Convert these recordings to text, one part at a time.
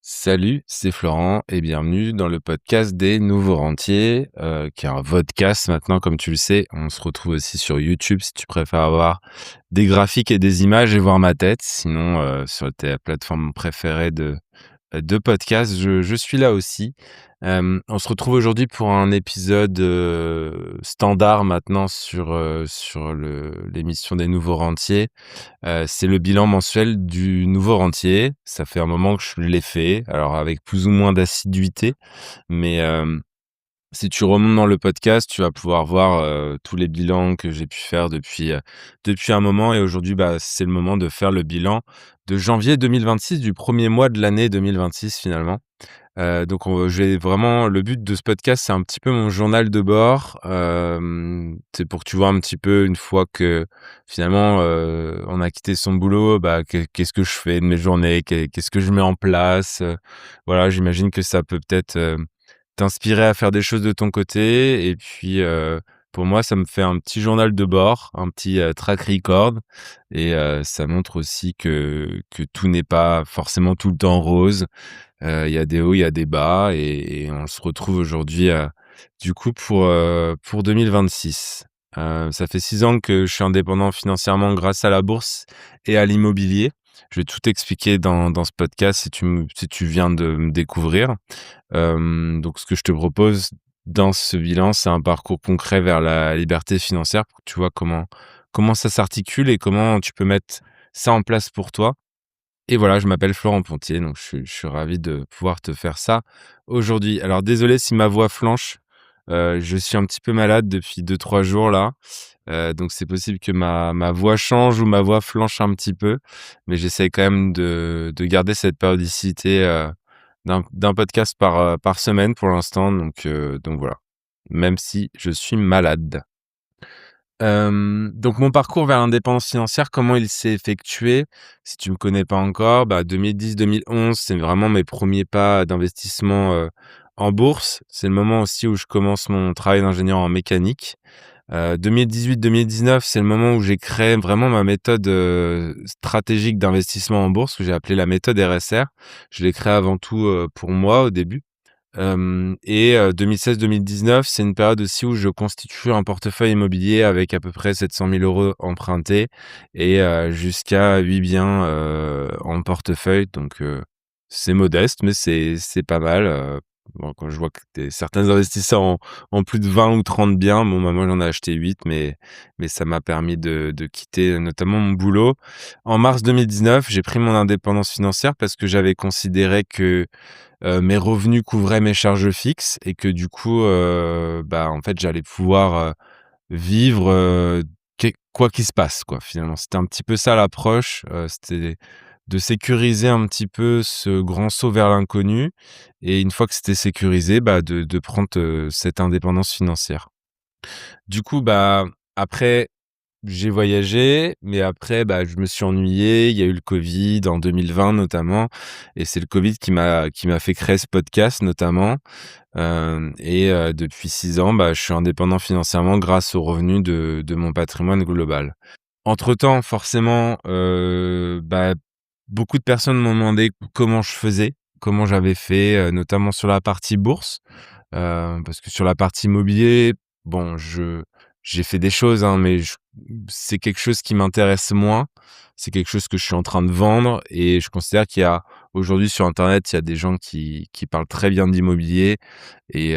Salut, c'est Florent et bienvenue dans le podcast des nouveaux rentiers, qui est un vodcast maintenant comme tu le sais. On se retrouve aussi sur YouTube si tu préfères avoir des graphiques et des images et voir ma tête. Sinon, sur tes plateformes préférées de podcast, je suis là aussi. On se retrouve aujourd'hui pour un épisode, standard maintenant sur l'émission des nouveaux rentiers. C'est le bilan mensuel du nouveau rentier. Ça fait un moment que je l'ai fait, alors avec plus ou moins d'assiduité, mais si tu remontes dans le podcast, tu vas pouvoir voir, tous les bilans que j'ai pu faire depuis un moment et aujourd'hui, c'est le moment de faire le bilan de janvier 2026, du premier mois de l'année 2026 finalement. Donc on je vais vraiment le but de ce podcast, c'est un petit peu mon journal de bord. C'est pour que tu vois un petit peu une fois que finalement, on a quitté son boulot, qu'est-ce que je fais de mes journées? Qu'est-ce que je mets en place? Voilà, j'imagine que ça peut peut-être, t'inspirer à faire des choses de ton côté et puis, pour moi, ça me fait un petit journal de bord, un petit, track record et ça montre aussi que tout n'est pas forcément tout le temps rose. Il y a des hauts, il y a des bas et on se retrouve aujourd'hui, du coup pour 2026. Ça fait 6 ans que je suis indépendant financièrement grâce à la bourse et à l'immobilier. Je vais tout expliquer dans ce podcast si tu viens de me découvrir. Donc ce que je te propose dans ce bilan, c'est un parcours concret vers la liberté financière pour que tu vois comment ça s'articule et comment tu peux mettre ça en place pour toi. Et voilà, je m'appelle Florent Pontier, donc je suis ravi de pouvoir te faire ça aujourd'hui. Alors désolé si ma voix flanche, je suis un petit peu malade depuis 2 3 jours là, donc c'est possible que ma voix change ou ma voix flanche un petit peu, mais j'essaie quand même de garder cette périodicité, d'un podcast par semaine pour l'instant, donc voilà, même si je suis malade. Donc mon parcours vers l'indépendance financière, comment il s'est effectué? Si tu me connais pas encore, 2010-2011, c'est vraiment mes premiers pas d'investissement, en bourse. C'est le moment aussi où je commence mon travail d'ingénieur en mécanique. 2018-2019, c'est le moment où j'ai créé vraiment ma méthode, stratégique d'investissement en bourse que j'ai appelée la méthode RSR. Je l'ai créée avant tout, pour moi au début. Hem et 2016-2019, c'est une période aussi où je constitue un portefeuille immobilier avec à peu près 700 000 € empruntés et jusqu'à 8 biens, en portefeuille c'est modeste mais c'est pas mal, bon quand je vois que des certains investisseurs ont plus de 20 ou 30 biens, bon, moi j'en ai acheté 8 mais ça m'a permis de quitter notamment mon boulot. En mars 2019, j'ai pris mon indépendance financière parce que j'avais considéré que mes revenus couvraient mes charges fixes et que du coup, en fait, j'allais pouvoir, vivre, quoi qu'il se passe, quoi, finalement. C'était un petit peu ça l'approche, c'était de sécuriser un petit peu ce grand saut vers l'inconnu et une fois que c'était sécurisé, de prendre, cette indépendance financière. Du coup, après j'ai voyagé, mais après, je me suis ennuyé. Il y a eu le Covid en 2020 notamment et c'est le Covid qui m'a fait créer ce podcast notamment, hem et depuis 6 ans, je suis indépendant financièrement grâce aux revenus de mon patrimoine global. Entre-temps, forcément, beaucoup de personnes m'ont demandé comment je faisais, comment j'avais fait, notamment sur la partie bourse. Parce que sur la partie immobilier, bon, j'ai fait des choses, hein, mais c'est quelque chose qui m'intéresse moins. C'est quelque chose que je suis en train de vendre et je considère qu'il y a aujourd'hui sur internet, il y a des gens qui parlent très bien d'immobilier et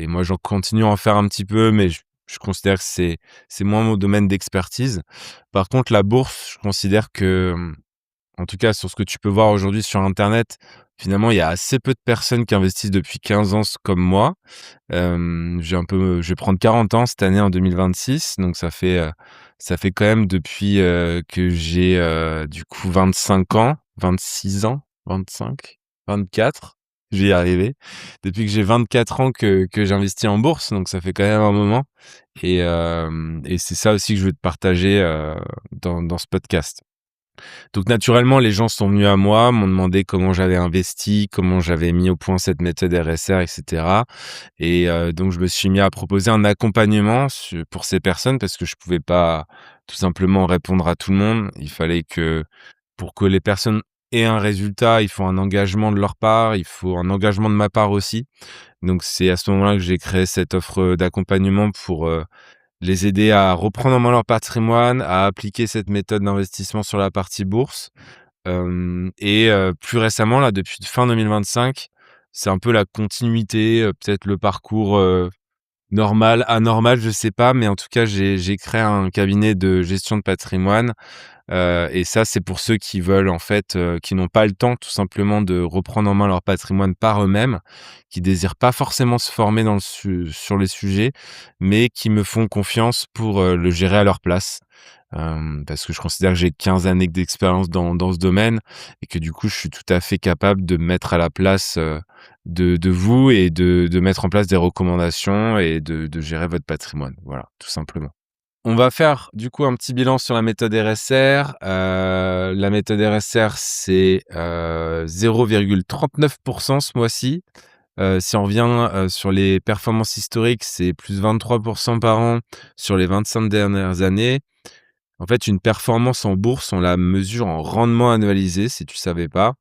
moi, j'en continue à en faire un petit peu, mais je considère que c'est moins mon domaine d'expertise. Par contre, la bourse, je considère que, en tout cas, sur ce que tu peux voir aujourd'hui sur internet, finalement, il y a assez peu de personnes qui investissent depuis 15 ans comme moi. Je vais prendre 40 ans cette année en 2026, donc ça fait quand même depuis, que j'ai, du coup 25 ans, 26 ans, 25-24, je vais y arriver. Depuis que j'ai 24 ans que j'investis en bourse, donc ça fait quand même un moment et c'est ça aussi que je veux te partager, dans ce podcast. Donc naturellement, les gens sont venus à moi, m'ont demandé comment j'avais investi, comment j'avais mis au point cette méthode RSR et cetera et donc je me suis mis à proposer un accompagnement pour ces personnes parce que je pouvais pas tout simplement répondre à tout le monde. Il fallait que pour que les personnes et un résultat, il faut un engagement de leur part, il faut un engagement de ma part aussi. Donc c'est à ce moment-là que j'ai créé cette offre d'accompagnement pour, les aider à reprendre en main leur patrimoine, à appliquer cette méthode d'investissement sur la partie bourse. Plus récemment là, depuis fin 2025, c'est un peu la continuité, peut-être le parcours, normal, anormal, je sais pas, mais en tout cas, j'ai créé un cabinet de gestion de patrimoine. Et ça, c'est pour ceux qui veulent en fait, qui n'ont pas le temps tout simplement de reprendre en main leur patrimoine par eux-mêmes, qui désirent pas forcément se former dans le sur les sujets, mais qui me font confiance pour, le gérer à leur place. Parce que je considère que j'ai 15 années d'expérience dans ce domaine et que du coup, je suis tout à fait capable de me mettre à la place, de vous et de mettre en place des recommandations et de gérer votre patrimoine. Voilà, tout simplement. On va faire du coup un petit bilan sur la méthode RSR. La méthode RSR, c'est 0,39 ce mois-ci. Si on revient, sur les performances historiques, c'est plus 23 par an sur les 25 dernières années. En fait, une performance en bourse, on la mesure en rendement annualisé, si tu savais pas.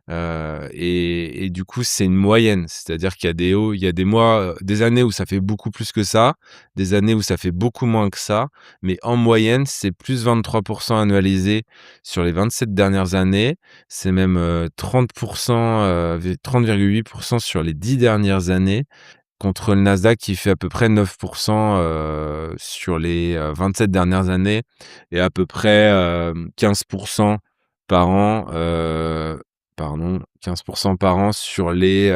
Du coup, c'est une moyenne. C'est-à-dire qu'il y a des hauts, il y a des mois, des années où ça fait beaucoup plus que ça, des années où ça fait beaucoup moins que ça, mais en moyenne, c'est plus 23 annualisé sur les 27 dernières années. C'est même, 30 v 30,8 sur les 10 dernières années, contre le Nasdaq qui fait à peu près 9 sur les, 27 dernières années et à peu près, 15 par an, pardon, 15 par an sur les,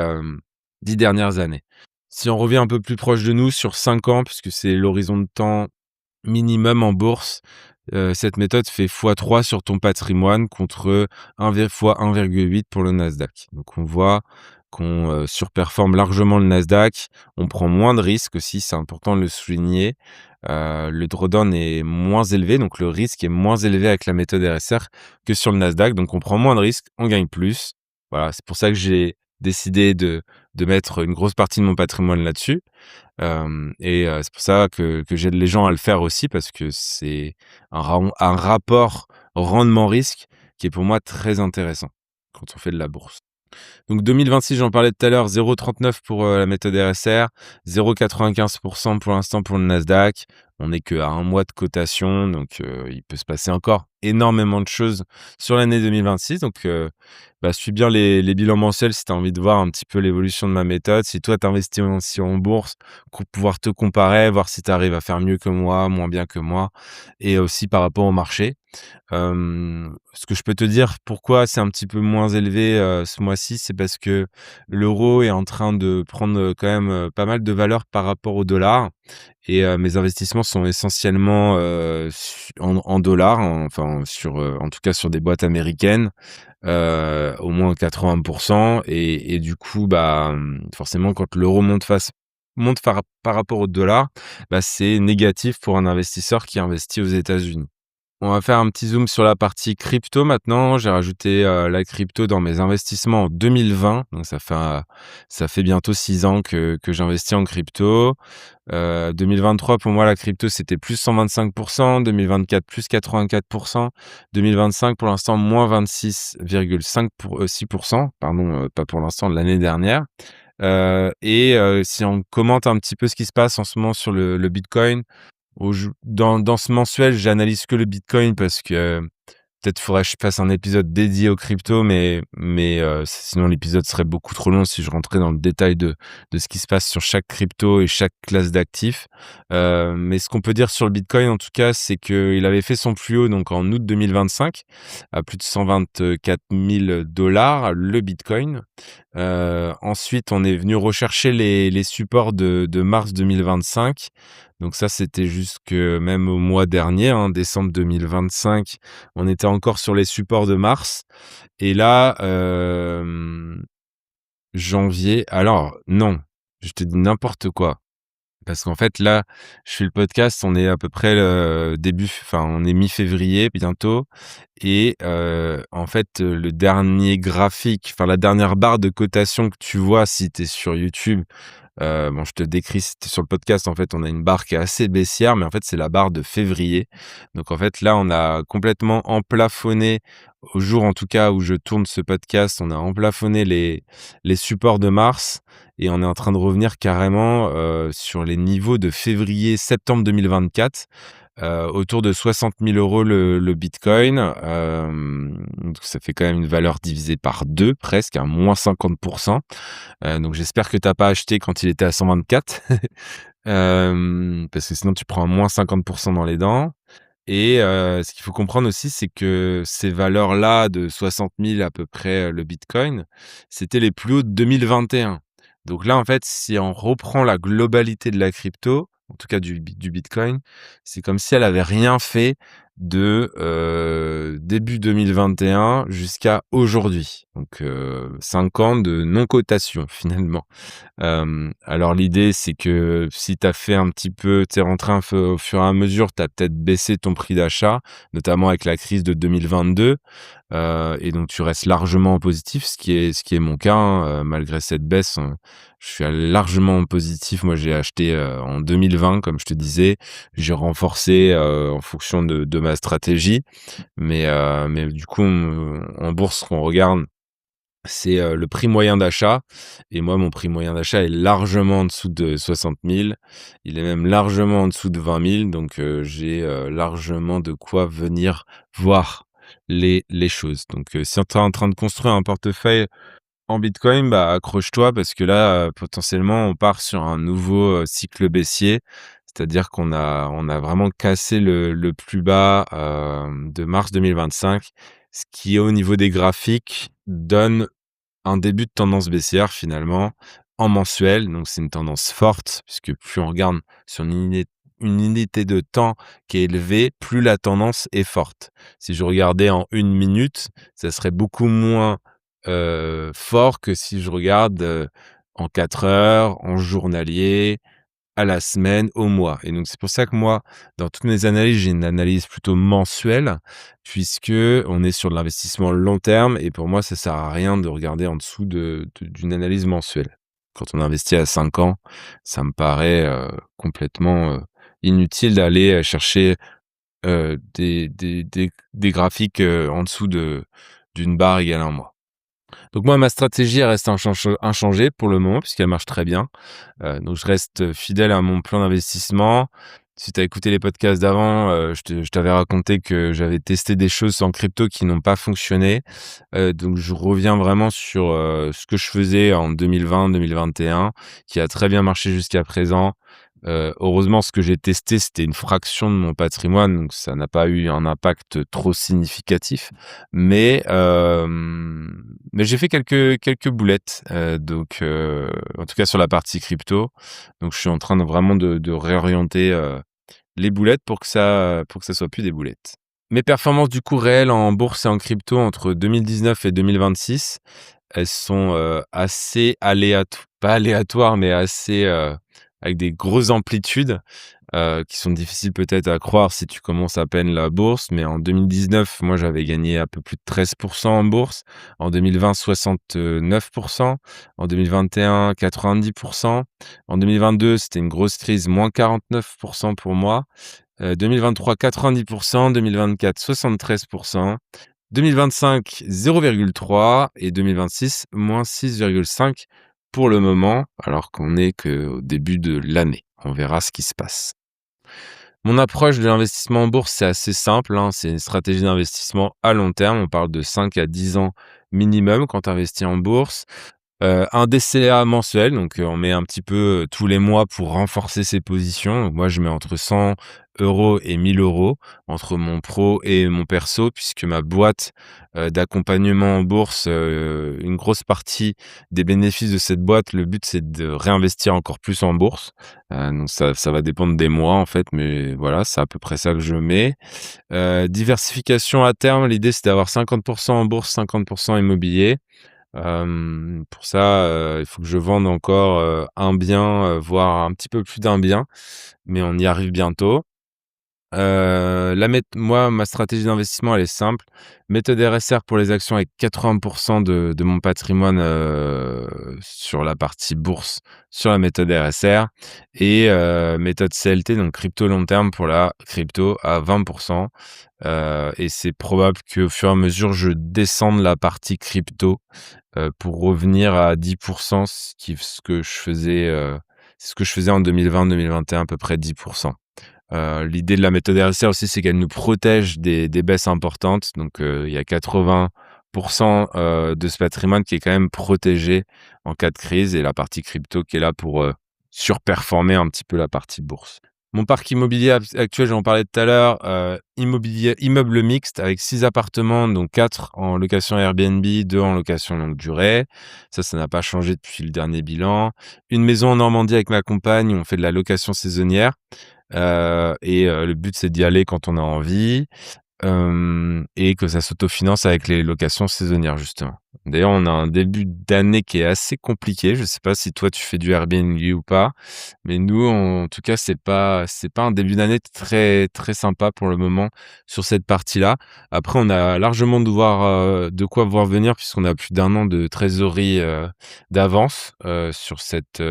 10 dernières années. Si on revient un peu plus proche de nous sur 5 ans, puisque c'est l'horizon de temps minimum en bourse, cette méthode fait x3 sur ton patrimoine contre 1 fois 1,8 pour le Nasdaq. Donc on voit qu'on, surperforme largement le Nasdaq. On prend moins de risques aussi, c'est important de le souligner. Le drawdown est moins élevé, donc le risque est moins élevé avec la méthode RSR que sur le Nasdaq. Donc on prend moins de risques, on gagne plus. Voilà, c'est pour ça que j'ai décidé de mettre une grosse partie de mon patrimoine là-dessus. C'est pour ça que j'aide les gens à le faire aussi parce que c'est un rapport rendement-risque qui est pour moi très intéressant quand on fait de la bourse. Donc 2026, j'en parlais tout à l'heure, 0,39 pour, la méthode RSR, 0,95 pour l'instant pour le Nasdaq. On n'est qu'à un mois de cotation, donc il peut se passer encore énormément de choses sur l'année 2026. Donc suis bien les bilans mensuels si tu as envie de voir un petit peu l'évolution de ma méthode. Si toi, tu investis aussi en bourse, pour pouvoir te comparer, voir si tu arrives à faire mieux que moi, moins bien que moi et aussi par rapport au marché. Ce que je peux te dire, pourquoi c'est un petit peu moins élevé, ce mois-ci, c'est parce que l'euro est en train de prendre, quand même, pas mal de valeur par rapport au dollar mes investissements sont essentiellement, en dollars, enfin sur, en tout cas sur des boîtes américaines, au moins 80 du coup, forcément quand l'euro monte par rapport au dollar, c'est négatif pour un investisseur qui investit aux États-Unis. On va faire un petit zoom sur la partie crypto maintenant. J'ai rajouté, la crypto dans mes investissements en 2020, donc ça fait bientôt 6 ans que j'investis en crypto. 2023 pour moi la crypto c'était plus 125 2024 plus 84 2025 pour l'instant moins 26,5 6 pardon, pas pour l'instant, l'année dernière. Si on commente un petit peu ce qui se passe en ce moment sur le bitcoin, dans ce mensuel, j'analyse que le bitcoin parce que peut-être faudrait que je fasse un épisode dédié aux cryptos, mais sinon l'épisode serait beaucoup trop long si je rentrais dans le détail de ce qui se passe sur chaque crypto et chaque classe d'actifs. Mais ce qu'on peut dire sur le bitcoin en tout cas, c'est qu'il avait fait son plus haut donc en août 2025 à plus de 124 000 le bitcoin. Ensuite, on est venu rechercher les supports de mars 2025. Donc ça, c'était jusque même au mois dernier, hein, décembre 2025, on était encore sur les supports de mars. Et là, janvier, alors non, je te dis n'importe quoi. Parce qu'en fait, là, je fais le podcast, on est à peu près on est mi-février bientôt en fait, le dernier graphique, enfin la dernière barre de cotation que tu vois si tu es sur YouTube, Bon, je te décris, c'était sur le podcast, en fait, on a une barre qui est assez baissière, mais en fait, c'est la barre de février. Donc en fait, là, on a complètement emplafonné, au jour en tout cas où je tourne ce podcast, on a emplafonné les supports de mars et on est en train de revenir carrément, sur les niveaux de février-septembre 2024, autour de 60 000 € le bitcoin. Donc ça fait quand même une valeur divisée par 2 presque, hein, moins 50. Donc j'espère que tu as pas acheté quand il était à 124, parce que sinon tu prends moins 50 dans les dents. Et ce qu'il faut comprendre aussi, c'est que ces valeurs-là de 60 000 à peu près, le bitcoin, c'était les plus hauts de 2021. Donc là, en fait, si on reprend la globalité de la crypto, en tout cas du bitcoin, c'est comme si elle avait rien fait de, début 2021 jusqu'à aujourd'hui. Donc 5 ans de non-cotation finalement. Alors l'idée, c'est que si tu as fait un petit peu, tu es rentré un peu au fur et à mesure, tu as peut-être baissé ton prix d'achat, notamment avec la crise de 2022, et donc tu restes largement en positif, ce qui est mon cas, hein, malgré cette baisse, je suis largement en positif. Moi, j'ai acheté, en 2020, comme je te disais. J'ai renforcé, en fonction de ma stratégie, mais du coup, en bourse, ce qu'on regarde, c'est, le prix moyen d'achat et moi, mon prix moyen d'achat est largement en dessous de 60 000. Il est même largement en dessous de 20 000, donc j'ai, largement de quoi venir voir les choses. Donc si tu es en train de construire un portefeuille en bitcoin, bah, accroche-toi parce que là, potentiellement, on part sur un nouveau, cycle baissier. C'est-à-dire qu'on a vraiment cassé le plus bas, de mars 2025, ce qui, au niveau des graphiques, donne un début de tendance baissière finalement en mensuel. Donc c'est une tendance forte puisque plus on regarde sur une unité de temps qui est élevée, plus la tendance est forte. Si je regardais en 1 minute, ça serait beaucoup moins fort que si je regarde en 4 heures, en journalier, à la semaine, au mois. Et donc c'est pour ça que moi, dans toutes mes analyses, j'ai une analyse plutôt mensuelle, puisque on est sur de l'investissement long terme et pour moi, ça sert à rien de regarder en dessous d'une analyse mensuelle. Quand on investit à 5 ans, ça me paraît, complètement, inutile d'aller, chercher, des graphiques, en dessous d'une barre égale à 1 mois. Donc moi, ma stratégie, elle reste inchangée pour le moment puisqu'elle marche très bien. Donc je reste fidèle à mon plan d'investissement. Si tu as écouté les podcasts d'avant, je t'avais raconté que j'avais testé des choses en crypto qui n'ont pas fonctionné. Donc je reviens vraiment sur, ce que je faisais en 2020-2021, qui a très bien marché jusqu'à présent. Heureusement, ce que j'ai testé, c'était une fraction de mon patrimoine, donc ça n'a pas eu un impact trop significatif. Mais j'ai fait quelques boulettes, donc en tout cas sur la partie crypto. Donc je suis en train de réorienter, les boulettes pour que ça soit plus des boulettes. Mes performances du coup réelles en bourse et en crypto entre 2019 et 2026, elles sont, assez pas aléatoires, mais assez, avec des grosses amplitudes, qui sont difficiles peut-être à croire si tu commences à peine la bourse. Mais en 2019, moi, j'avais gagné un peu plus de 13 en bourse. En 2020, 69. En 2021, 90. En 2022, c'était une grosse crise, moins 49 pour moi. 2023, 90. 2024, 73. 2025, 0,3 et 2026, moins 6,5 pour le moment, alors qu'on est qu'au début de l'année. On verra ce qui se passe. Mon approche de l'investissement en bourse, c'est assez simple, hein. C'est une stratégie d'investissement à long terme. On parle de 5 à 10 ans minimum quand tu investis en bourse. Un DCA mensuel, donc on met un petit peu, tous les mois pour renforcer ses positions. Donc moi, je mets entre 100 € et 1 000 € entre mon pro et mon perso, puisque ma boîte, d'accompagnement en bourse, une grosse partie des bénéfices de cette boîte, le but, c'est de réinvestir encore plus en bourse. Donc ça va dépendre des mois, en fait, mais voilà, c'est à peu près ça que je mets. Diversification à terme, l'idée, c'est d'avoir 50 en bourse, 50 immobilier. Pour ça, il faut que je vende encore, un bien, voire un petit peu plus d'un bien, mais on y arrive bientôt. Moi, ma stratégie d'investissement, elle est simple. Méthode RSR pour les actions avec 80 de mon patrimoine, sur la partie bourse, sur la méthode RSR et méthode CLT, donc crypto long terme pour la crypto à 20 et c'est probable qu'au fur et à mesure, je descende la partie crypto, pour revenir à 10 ce que je faisais en 2020-2021, à peu près 10. L'idée de la méthode RSR aussi, c'est qu'elle nous protège des baisses importantes. Donc, il y a 80 de ce patrimoine qui est quand même protégé en cas de crise et la partie crypto qui est là pour, surperformer un petit peu la partie bourse. Mon parc immobilier actuel, j'en parlais tout à l'heure, immeuble mixte avec 6 appartements, donc 4 en location Airbnb, 2 en location longue durée. Ça n'a pas changé depuis le dernier bilan. Une maison en Normandie avec ma compagne, on fait de la location saisonnière. Le but, c'est d'y aller quand on a envie, et que ça s'autofinance avec les locations saisonnières, justement. D'ailleurs, on a un début d'année qui est assez compliqué. Je sais pas si toi, tu fais du Airbnb ou pas, mais nous, en tout cas, c'est pas un début d'année très, très sympa pour le moment sur cette partie-là. Après, on a largement de quoi voir venir puisqu'on a plus d'1 an de trésorerie, d'avance, sur cette,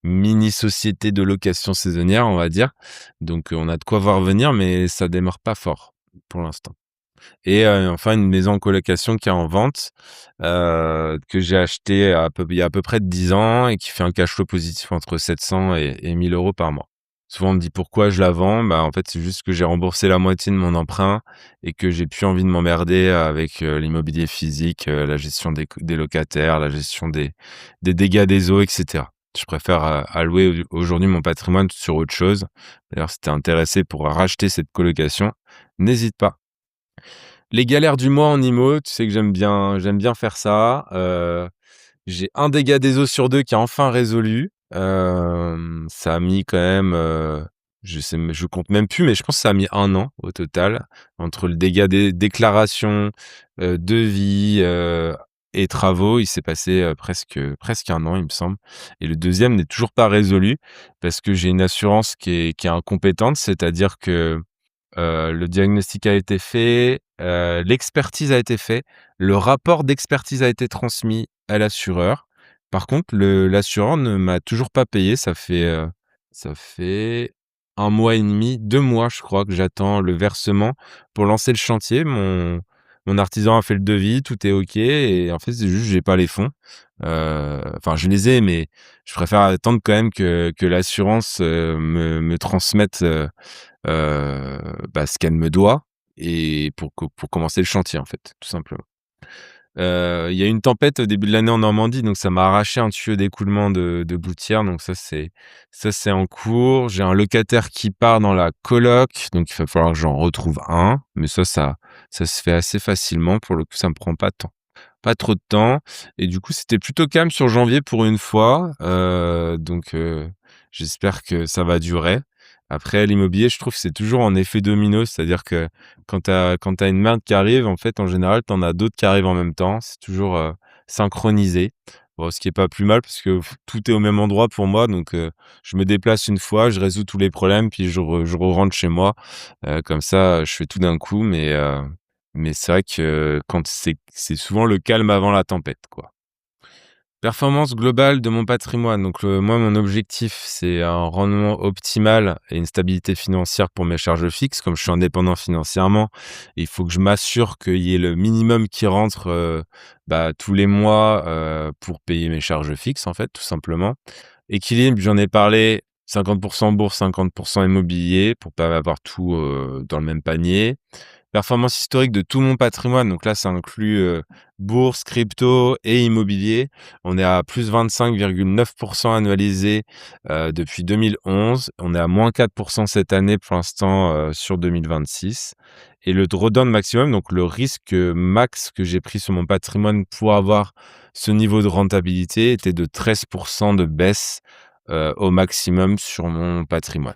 mini société de location saisonnière, on va dire. Donc, on a de quoi voir venir, mais ça démarre pas fort pour l'instant. Et enfin une maison en colocation qui est en vente, que j'ai achetée il y a à peu près 10 ans et qui fait un cash flow positif entre 700 et 1 000 € par mois. Souvent on me dit: «Pourquoi je la vends?» Bah, en fait, c'est juste que j'ai remboursé la moitié de mon emprunt et que j'ai plus envie de m'emmerder avec, l'immobilier physique, la gestion des locataires, la gestion des dégâts des eaux et cetera. Je préfère, allouer aujourd'hui mon patrimoine sur autre chose. D'ailleurs, si tu es intéressé pour racheter cette colocation, n'hésite pas. Les galères du mois en IMO, tu sais que j'aime bien faire ça. J'ai un dégât des eaux sur 2 qui est enfin résolu. Ça a mis quand même, je compte même plus, mais je pense que ça a mis 1 an au total entre le dégât des déclarations, devis, et travaux. Il s'est passé, presque 1 an, il me semble et le deuxième n'est toujours pas résolu parce que j'ai une assurance qui est incompétente. C'est-à-dire que le diagnostic a été fait, l'expertise a été fait, le rapport d'expertise a été transmis à l'assureur. Par contre, l'assureur ne m'a toujours pas payé. Ça fait 1 mois et demi, 2 mois, je crois, que j'attends le versement pour lancer le chantier. Mon artisan a fait le devis, tout est OK et en fait, c'est juste j'ai pas les fonds. Enfin, je les ai, mais je préfère attendre quand même que l'assurance, me transmette, ce qu'elle me doit et pour commencer le chantier, en fait, tout simplement. Il y a eu une tempête au début de l'année en Normandie, donc ça m'a arraché un tuyau d'écoulement de gouttière, donc ça c'est en cours. J'ai un locataire qui part dans la coloc, donc il va falloir que j'en retrouve un, mais ça se fait assez facilement. Pour le coup, ça me prend pas trop de temps et du coup, c'était plutôt calme sur janvier pour une fois, j'espère que ça va durer. Après l'immobilier, je trouve que c'est toujours en effet domino, c'est-à-dire que quand tu as une merde qui arrive, en fait, en général, tu en as d'autres qui arrivent en même temps. C'est toujours, synchronisé. Bon, ce qui est pas plus mal parce que tout est au même endroit pour moi, donc je me déplace une fois, je résous tous les problèmes, puis je rentre chez moi. Comme ça, je fais tout d'un coup, mais c'est vrai que quand c'est souvent le calme avant la tempête, quoi. Performance globale de mon patrimoine. Donc, moi, mon objectif, c'est un rendement optimal et une stabilité financière pour mes charges fixes. Comme je suis indépendant financièrement, il faut que je m'assure qu'il y ait le minimum qui rentre, tous les mois, pour payer mes charges fixes, en fait, tout simplement. Équilibre, j'en ai parlé, 50 bourse, 50 immobilier pour pas avoir tout, dans le même panier. Performance historique de tout mon patrimoine, donc là, ça inclut, bourse, crypto et immobilier. On est à plus 25,9 annualisé, depuis 2011. On est à -4 cette année pour l'instant, sur 2026 et le drawdown maximum, donc le risque, max que j'ai pris sur mon patrimoine pour avoir ce niveau de rentabilité était de 13 de baisse, au maximum sur mon patrimoine.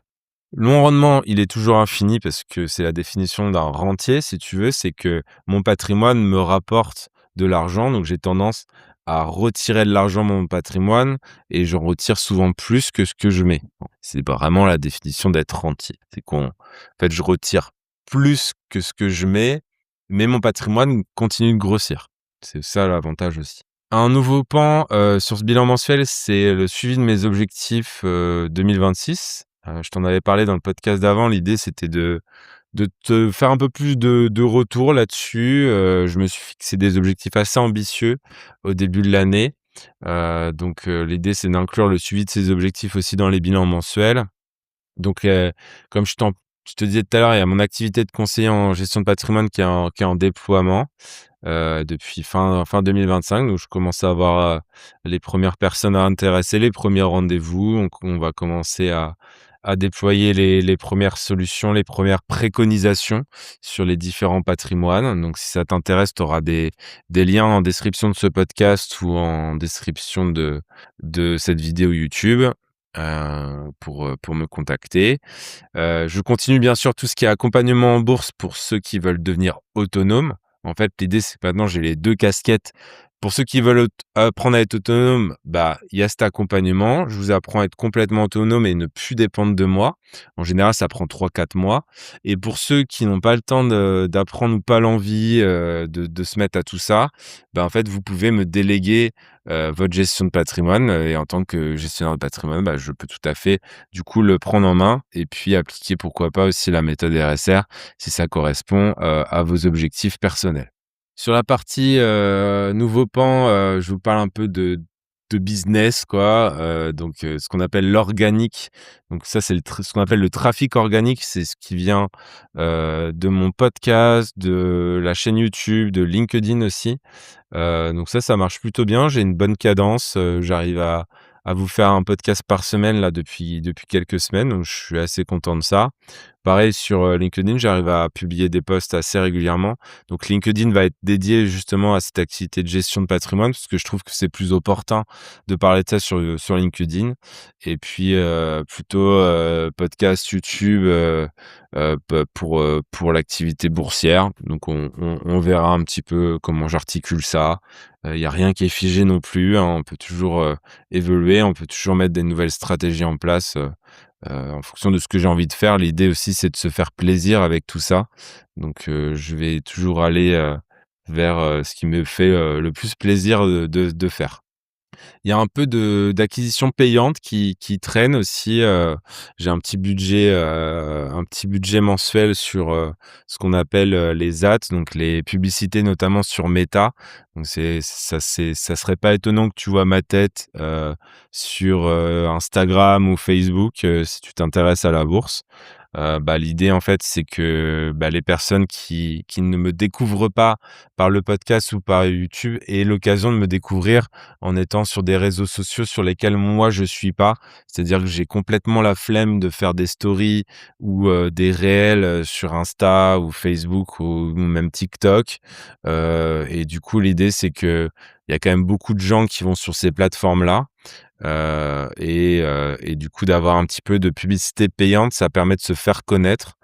Mon rendement, il est toujours infini parce que c'est la définition d'un rentier, si tu veux, c'est que mon patrimoine me rapporte de l'argent, donc j'ai tendance à retirer de l'argent de mon patrimoine et j'en retire souvent plus que ce que je mets. C'est vraiment la définition d'être rentier. C'est en fait, je retire plus que ce que je mets, mais mon patrimoine continue de grossir. C'est ça l'avantage aussi. Un nouveau pan, sur ce bilan mensuel, c'est le suivi de mes objectifs, 2026. Je t'en avais parlé dans le podcast d'avant. L'idée, c'était de te faire un peu plus de retour là-dessus. Je me suis fixé des objectifs assez ambitieux au début de l'année. L'idée, c'est d'inclure le suivi de ces objectifs aussi dans les bilans mensuels. Donc, comme je te disais tout à l'heure, il y a mon activité de conseiller en gestion de patrimoine qui est en déploiement, depuis fin 2025. Donc je commence à avoir, les premières personnes à intéresser, les premiers rendez-vous. Donc on va commencer à déployer les premières solutions, les premières préconisations sur les différents patrimoines. Donc si ça t'intéresse, tu auras des liens en description de ce podcast ou en description de cette vidéo YouTube, pour me contacter. Je continue bien sûr tout ce qui est accompagnement en bourse pour ceux qui veulent devenir autonomes. En fait, l'idée, c'est que maintenant j'ai les 2 casquettes. Pour ceux qui veulent apprendre à être autonome, bah, il y a cet accompagnement. Je vous apprends à être complètement autonome et ne plus dépendre de moi. En général, ça prend 3-4 mois. Et pour ceux qui n'ont pas le temps d'apprendre ou pas l'envie, de se mettre à tout ça, bah, en fait, vous pouvez me déléguer, votre gestion de patrimoine, et en tant que gestionnaire de patrimoine, bah, je peux tout à fait, du coup, le prendre en main et puis appliquer, pourquoi pas, aussi la méthode RSR si ça correspond, à vos objectifs personnels. Sur la partie, nouveau pan, je vous parle un peu de business quoi, ce qu'on appelle l'organique. Donc ça, c'est ce qu'on appelle le trafic organique. C'est ce qui vient, de mon podcast, de la chaîne YouTube, de LinkedIn aussi. Donc ça marche plutôt bien. J'ai une bonne cadence, j'arrive à vous faire un podcast par semaine là depuis quelques semaines, donc je suis assez content de ça. Pareil sur, LinkedIn, j'arrive à publier des posts assez régulièrement. Donc LinkedIn va être dédié justement à cette activité de gestion de patrimoine, parce que je trouve que c'est plus opportun de parler de ça sur LinkedIn. Et puis, plutôt, podcast YouTube, pour l'activité boursière. Donc on verra un petit peu comment j'articule ça. Il y a rien qui est figé non plus, hein. On peut toujours, évoluer, on peut toujours mettre des nouvelles stratégies en place, en fonction de ce que j'ai envie de faire. L'idée aussi, c'est de se faire plaisir avec tout ça. Donc, je vais toujours aller, vers, ce qui me fait, le plus plaisir, de faire. Il y a un peu d'acquisition payante qui traîne aussi. J'ai un petit budget mensuel sur, ce qu'on appelle, les ads, donc les publicités notamment sur Meta. Donc ça serait pas étonnant que tu vois ma tête, sur, Instagram ou Facebook, si tu t'intéresses à la bourse. Bah, l'idée en fait, c'est que, bah, les personnes qui ne me découvrent pas par le podcast ou par YouTube aient l'occasion de me découvrir en étant sur des réseaux sociaux sur lesquels moi je suis pas. C'est-à-dire que j'ai complètement la flemme de faire des stories ou, des réels, sur Insta ou Facebook ou même TikTok. Et du coup, l'idée, c'est que il y a quand même beaucoup de gens qui vont sur ces plateformes-là. Et du coup, d'avoir un petit peu de publicité payante, ça permet de se faire connaître,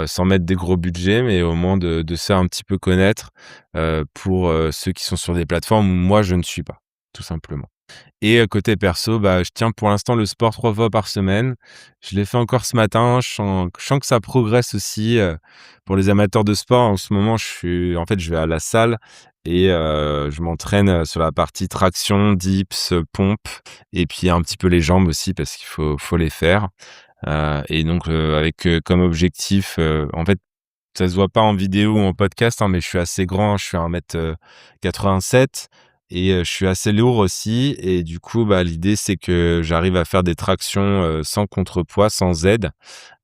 sans mettre des gros budgets, mais au moins de se faire un petit peu connaître, pour, ceux qui sont sur des plateformes où moi je ne suis pas, tout simplement. Et côté perso, bah, je tiens pour l'instant le sport 3 fois par semaine. Je l'ai fait encore ce matin. Je sens que ça progresse aussi, pour les amateurs de sport. En ce moment, je vais à la salle et je m'entraîne, sur la partie traction, dips, pompe et puis un petit peu les jambes aussi parce qu'il faut les faire. Et donc, avec, comme objectif, en fait, ça se voit pas en vidéo ou en podcast, hein, mais je suis assez grand, je suis 1,87 m et je suis assez lourd aussi et du coup, bah, l'idée, c'est que j'arrive à faire des tractions, sans contrepoids, sans aide.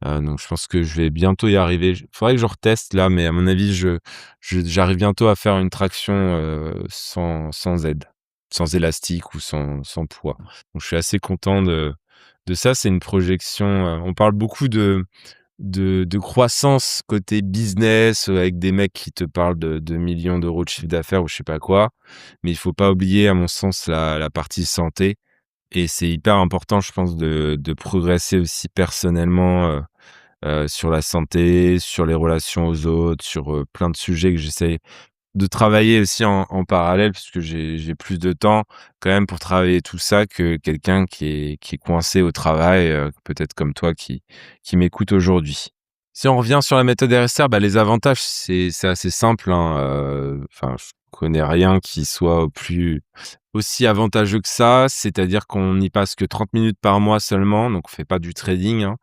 Donc je pense que je vais bientôt y arriver. Faudrait que je reteste là, mais à mon avis, j'arrive bientôt à faire une traction, sans aide, sans élastique ou sans poids. Donc je suis assez content de ça. C'est une projection, on parle beaucoup de croissance côté business, avec des mecs qui te parlent de millions d'euros de chiffre d'affaires ou je sais pas quoi. Mais il faut pas oublier, à mon sens, la partie santé et c'est hyper important, je pense, de progresser aussi personnellement, sur la santé, sur les relations aux autres, sur, plein de sujets que j'essaie de travailler aussi en parallèle puisque j'ai plus de temps quand même pour travailler tout ça que quelqu'un qui est coincé au travail, peut-être comme toi qui m'écoute aujourd'hui. Si on revient sur la méthode RSR, bah, les avantages, c'est assez simple, hein, enfin, je connais rien qui soit aussi avantageux que ça. C'est-à-dire qu'on n'y passe que 30 minutes par mois seulement, donc on fait pas du trading, hein.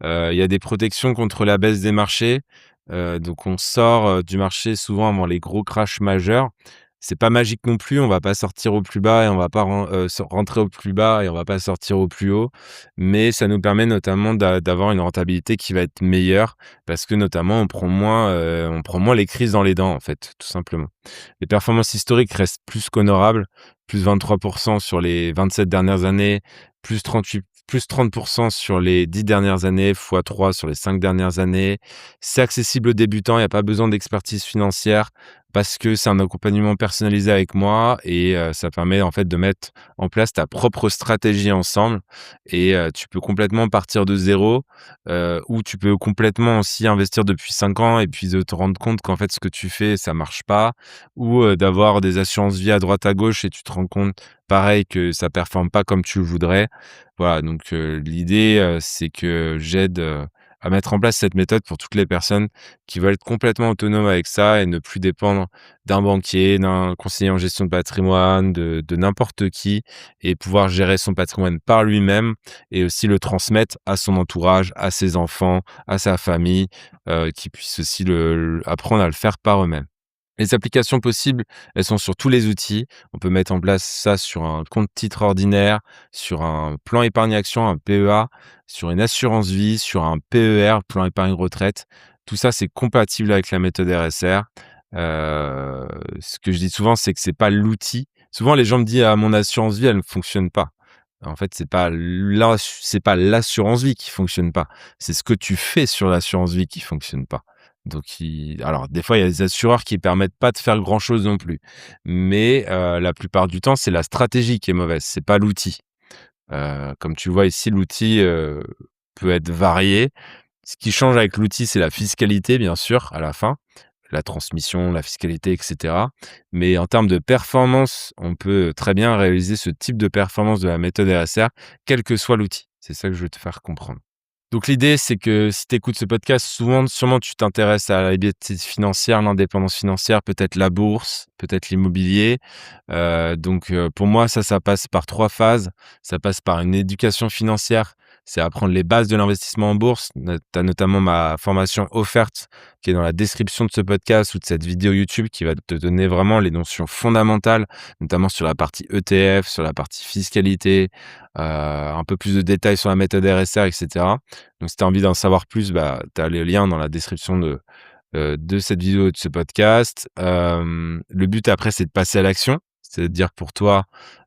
Il y a des protections contre la baisse des marchés, donc on sort, du marché souvent avant les gros crashs majeurs. C'est pas magique non plus, on va pas sortir au plus bas et on va pas rentrer au plus bas et on va pas sortir au plus haut, mais ça nous permet notamment d'avoir une rentabilité qui va être meilleure parce que notamment on prend moins les crises dans les dents, en fait, tout simplement. Les performances historiques restent plus qu'honorables, plus 23 sur les 27 dernières années, plus 30 sur les 10 dernières années, fois 3 sur les 5 dernières années. C'est accessible aux débutants, il y a pas besoin d'expertise financière parce que c'est un accompagnement personnalisé avec moi et ça permet en fait de mettre en place ta propre stratégie ensemble et tu peux complètement partir de zéro, ou tu peux complètement aussi investir depuis 5 ans et puis de te rendre compte qu'en fait ce que tu fais ça marche pas ou d'avoir des assurances vie à droite à gauche et tu te rends compte pareil que ça performe pas comme tu le voudrais. Voilà, donc l'idée, c'est que j'aide, à mettre en place cette méthode pour toutes les personnes qui veulent être complètement autonomes avec ça et ne plus dépendre d'un banquier, d'un conseiller en gestion de patrimoine, de n'importe qui et pouvoir gérer son patrimoine par lui-même et aussi le transmettre à son entourage, à ses enfants, à sa famille, qui puissent aussi apprendre à le faire par eux-mêmes. Les applications possibles, elles sont sur tous les outils. On peut mettre en place ça sur un compte titre ordinaire, sur un plan épargne action, un PEA, sur une assurance vie, sur un PER, plan épargne retraite. Tout ça, c'est compatible avec la méthode RSR. Ce que je dis souvent, c'est que c'est pas l'outil. Souvent, les gens me disent: «Ah, mon assurance vie, elle ne fonctionne pas». En fait, c'est pas l'assurance vie qui fonctionne pas. C'est ce que tu fais sur l'assurance vie qui fonctionne pas. Donc alors des fois, il y a des assureurs qui permettent pas de faire grand chose non plus. Mais, la plupart du temps, c'est la stratégie qui est mauvaise, c'est pas l'outil. Comme tu vois ici, l'outil, peut être varié. Ce qui change avec l'outil, c'est la fiscalité bien sûr, à la fin, la transmission, la fiscalité et cetera. Mais en termes de performance, on peut très bien réaliser ce type de performance de la méthode RSR, quel que soit l'outil. C'est ça que je veux te faire comprendre. Donc l'idée, c'est que si tu écoutes ce podcast, souvent, sûrement tu t'intéresses à la liberté financière, l'indépendance financière, peut-être la bourse, peut-être l'immobilier. Pour moi, ça passe par 3 phases. Ça passe par une éducation financière, c'est apprendre les bases de l'investissement en bourse. Tu as notamment ma formation offerte qui est dans la description de ce podcast ou de cette vidéo YouTube qui va te donner vraiment les notions fondamentales, notamment sur la partie ETF, sur la partie fiscalité, un peu plus de détails sur la méthode RSR et cetera. Donc si tu as envie d'en savoir plus, bah, tu as le lien dans la description de cette vidéo et de ce podcast. Le but après, c'est de passer à l'action. C'est-à-dire pour toi,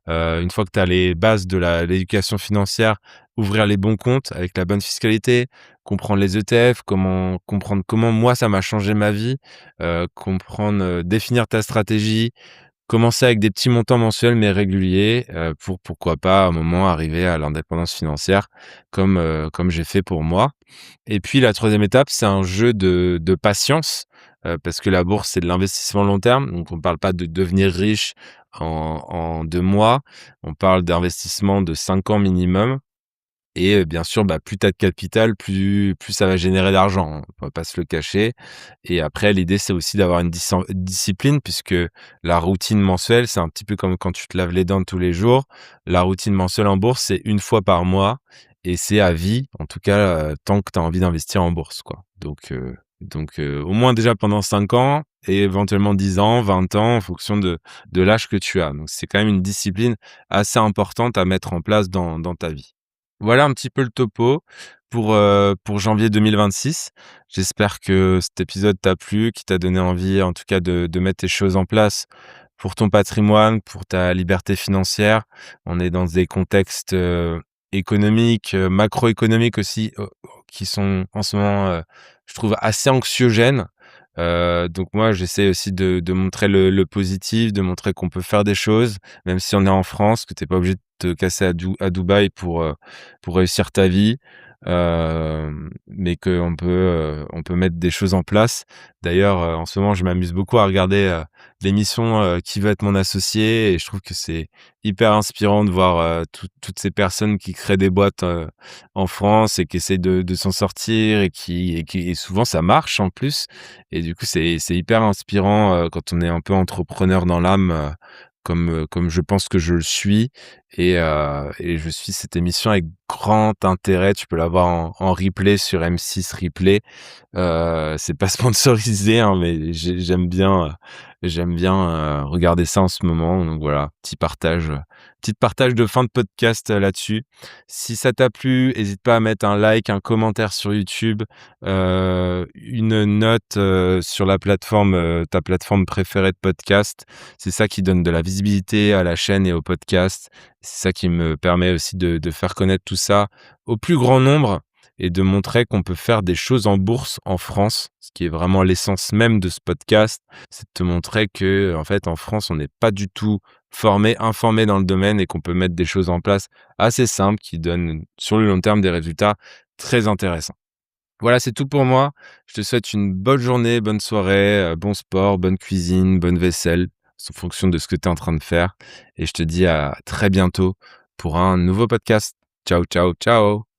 une fois que tu as les bases de l'éducation financière, ouvrir les bons comptes avec la bonne fiscalité, comprendre les ETF, comprendre comment moi ça m'a changé ma vie, définir ta stratégie, commencer avec des petits montants mensuels mais réguliers, pour pourquoi pas à un moment arriver à l'indépendance financière comme j'ai fait pour moi. Et puis la troisième étape, c'est un jeu de patience, parce que la bourse, c'est de l'investissement long terme, donc on ne parle pas de devenir riche en 2 mois, on parle d'investissement de 5 ans minimum et bien sûr, bah, plus tu as de capital, plus ça va générer d'argent, hein, on va pas se le cacher et après l'idée, c'est aussi d'avoir une discipline puisque la routine mensuelle, c'est un petit peu comme quand tu te laves les dents tous les jours. La routine mensuelle en bourse, c'est une fois par mois et c'est à vie, en tout cas, tant que tu as envie d'investir en bourse, quoi. Au moins déjà pendant 5 ans et éventuellement 10 ans, 20 ans en fonction de l'âge que tu as. Donc c'est quand même une discipline assez importante à mettre en place dans ta vie. Voilà un petit peu le topo pour janvier 2026. J'espère que cet épisode t'a plu, qui t'a donné envie en tout cas de mettre tes choses en place pour ton patrimoine, pour ta liberté financière. On est dans des contextes, économiques, macroéconomiques aussi, qui sont en ce moment, je trouve assez anxiogènes. Donc moi j'essaie aussi de montrer le positif, de montrer qu'on peut faire des choses, même si on est en France, que tu es pas obligé de te casser à Dubaï pour réussir ta vie. mais on peut mettre des choses en place. D'ailleurs, en ce moment, je m'amuse beaucoup à regarder, l'émission, Qui veut être mon associé? Et je trouve que c'est hyper inspirant de voir, toutes ces personnes qui créent des boîtes, en France et qui essayent de s'en sortir et souvent ça marche en plus et du coup, c'est hyper inspirant, quand on est un peu entrepreneur dans l'âme, comme je pense que je le suis et je suis cette émission avec grand intérêt. Tu peux la voir en replay sur M6 Replay. C'est pas sponsorisé, hein, mais j'aime bien, regarder ça en ce moment. Donc voilà, petit partage de fin de podcast, là-dessus. Si ça t'a plu, hésite pas à mettre un like, un commentaire sur YouTube, une note, sur la plateforme, ta plateforme préférée de podcast. C'est ça qui donne de la visibilité à la chaîne et au podcast. C'est ça qui me permet aussi de faire connaître tout ça au plus grand nombre et de montrer qu'on peut faire des choses en bourse en France, ce qui est vraiment l'essence même de ce podcast. C'est de te montrer que, en fait, en France, on n'est pas du tout informé dans le domaine et qu'on peut mettre des choses en place assez simples qui donnent, sur le long terme, des résultats très intéressants. Voilà, c'est tout pour moi. Je te souhaite une bonne journée, bonne soirée, bon sport, bonne cuisine, bonne vaisselle, en fonction de ce que tu es en train de faire. Et je te dis à très bientôt pour un nouveau podcast. Ciao, ciao, ciao.